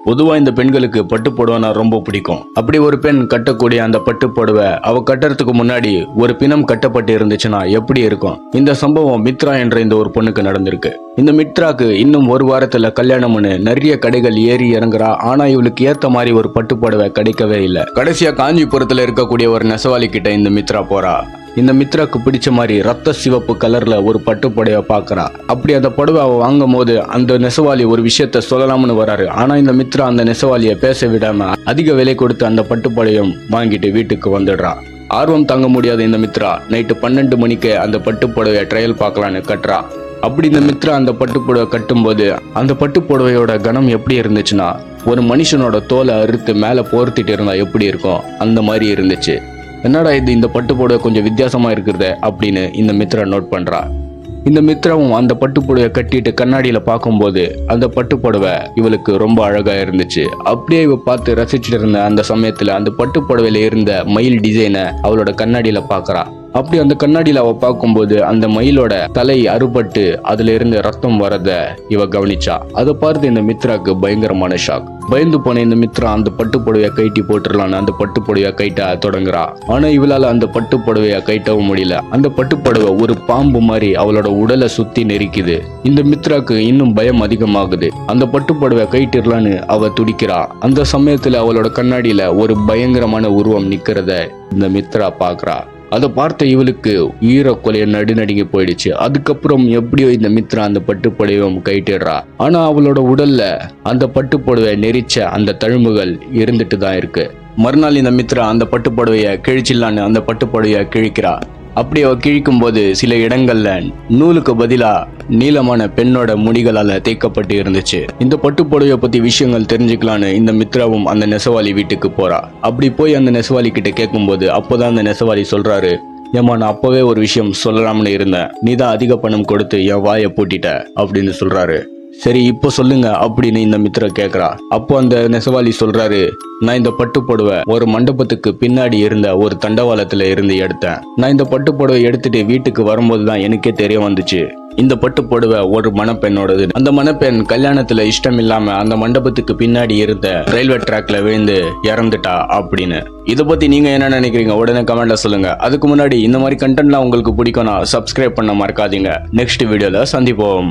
பொதுவா இந்த பெண்களுக்கு பட்டு புடவைனா ரொம்ப பிடிக்கும். அப்படி ஒரு பெண் கட்டக்கூடிய அந்த பட்டு புடவை அவ கட்டுறதுக்கு முன்னாடி ஒரு பிணம் கட்டப்பட்டு இருந்துச்சுன்னா எப்படி இருக்கும்? இந்த சம்பவம் மித்ரா என்ற இந்த ஒரு பொண்ணுக்கு நடந்திருக்கு. இந்த மித்ராக்கு இன்னும் ஒரு வாரத்துல கல்யாணம்னு நிறைய கடைகள் ஏறி இறங்குறா. ஆனா இவளுக்கு ஏத்த மாதிரி ஒரு பட்டு புடவை கிடைக்கவே இல்லை. கடைசியா காஞ்சிபுரத்துல இருக்கக்கூடிய ஒரு நெசவாளி கிட்ட இந்த மித்ரா போறா. இந்த மித்ராக்கு பிடிச்ச மாதிரி ரத்த சிவப்பு கலர்ல ஒரு பட்டு புடவை பாக்குறா. அப்படி அந்த புடவை அவ வாங்கும் போது அந்த நெசவாளி ஒரு விஷயத்த சொல்லலாம்னு வராரு. ஆனா இந்த மித்ரா அந்த நெசவாளிய பேச விடாம அதிக விலை கொடுத்து அந்த பட்டு புடவையும் வாங்கிட்டு வீட்டுக்கு வந்துடுறா. ஆர்வம் தாங்க முடியாத இந்த மித்ரா நைட்டு 12 மணிக்கு அந்த பட்டு புடவைய ட்ரையல் பார்க்கலான்னு கட்டுறா. அப்படி இந்த மித்ரா அந்த பட்டு புடவை கட்டும்போது அந்த பட்டு புடவையோட கனம் எப்படி இருந்துச்சுன்னா, ஒரு மனுஷனோட தோலை அறுத்து மேல போர்த்திட்டு இருந்தா எப்படி இருக்கும் அந்த மாதிரி இருந்துச்சு. என்னடா இது, இந்த பட்டு புடவை கொஞ்சம் வித்தியாசமா இருக்கிறது அப்படின்னு இந்த மித்ரா நோட் பண்றா. இந்த மித்ராவும் அந்த பட்டு புடவை கட்டிட்டு கண்ணாடியில பார்க்கும்போது அந்த பட்டு புடவை இவளுக்கு ரொம்ப அழகா இருந்துச்சு. அப்படியே இவ பார்த்து ரசிச்சுட்டு இருந்த அந்த சமயத்துல அந்த பட்டு புடவையில இருந்த மயில் டிசைனை அவளோட கண்ணாடியில பாக்குறா. அப்படி அந்த கண்ணாடியில அவ பார்க்கும்போது அந்த மயிலோட தலை அறுபட்டு அதுல இருந்து ரத்தம் வரத இவ கவனிச்சா. அதை பார்த்து இந்த மித்ராக்கு பயங்கரமான ஷாக். பயந்து போன இந்த மித்ரா அந்த பட்டு புடவைய கைட்டி போட்டுடலான்னு அந்த பட்டு புடவைய கைட்ட தொடங்குறா. ஆனா இவளால அந்த பட்டு புடவைய கைட்டவும் முடியல. அந்த பட்டு புடவை ஒரு பாம்பு மாதிரி அவளோட உடலை சுத்தி நெரிக்குது. இந்த மித்ராக்கு இன்னும் பயம் அதிகமாகுது. அந்த பட்டு புடவை கைட்டிடலான்னு அவ துடிக்கிறா. அந்த சமயத்துல அவளோட கண்ணாடியில ஒரு பயங்கரமான உருவம் நிக்கிறத இந்த மித்ரா பாக்குறா. அதை பார்த்த இவளுக்கு ஈர கொலைய நடுநடுங்கி போயிடுச்சு. அதுக்கப்புறம் எப்படியோ இந்த மித்ரா அந்த பட்டு புடவையும் கைட்டிடுறா. ஆனா அவளோட உடல்ல அந்த பட்டு புடவை நெரிச்ச அந்த தழும்புகள் இருந்துட்டு தான் இருக்கு. மறுநாள் இந்த மித்ரா அந்த பட்டு புடவைய கிழிச்சிடலான்னு அந்த பட்டு புடவைய கிழிக்கிறா. அப்படி அவ கிழிக்கும் போது சில இடங்கள்ல நூலுக்கு பதிலா நீளமான பெண்ணோட முடிகளால தேய்க்கப்பட்டு இருந்துச்சு. இந்த பட்டு புடவைய பத்தி விஷயங்கள் தெரிஞ்சுக்கலான்னு இந்த மித்ராவும் அந்த நெசவாளி வீட்டுக்கு போறா. அப்படி போய் அந்த நெசவாளி கிட்ட கேட்கும்போது அப்போதான் அந்த நெசவாளி சொல்றாரு, ஏமா நான் அப்பவே ஒரு விஷயம் சொல்லலாம்னு இருந்தேன், நீதான் அதிக பணம் கொடுத்து என் வாயை பூட்டிட்ட அப்படின்னு சொல்றாரு. சரி இப்போ சொல்லுங்க அப்படின்னு இந்த மித்ரா கேக்குறா. அப்போ அந்த நெசவாளி சொல்றாரு, நான் இந்த பட்டு புடவை ஒரு மண்டபத்துக்கு பின்னாடி இருந்த ஒரு தண்டவாளத்துல இருந்து எடுத்தேன். நான் இந்த பட்டு புடவை எடுத்துட்டு வீட்டுக்கு வரும்போதுதான் எனக்கே தெரிய வந்துச்சு, இந்த பட்டு புடவை ஒரு மணப்பெண்ணோடது. அந்த மணப்பெண் கல்யாணத்துல இஷ்டம் இல்லாம அந்த மண்டபத்துக்கு பின்னாடி இருந்த ரயில்வே ட்ராக்ல விழுந்து இறந்துட்டா அப்படின்னு. இதை பத்தி நீங்க என்ன நினைக்கிறீங்க? உடனே கமெண்ட்ல சொல்லுங்க. அதுக்கு முன்னாடி இந்த மாதிரி கண்டென்ட்லாம் உங்களுக்கு பிடிக்கும்னா சப்ஸ்கிரைப் பண்ண மறக்காதீங்க. நெக்ஸ்ட் வீடியோல சந்திப்போம்.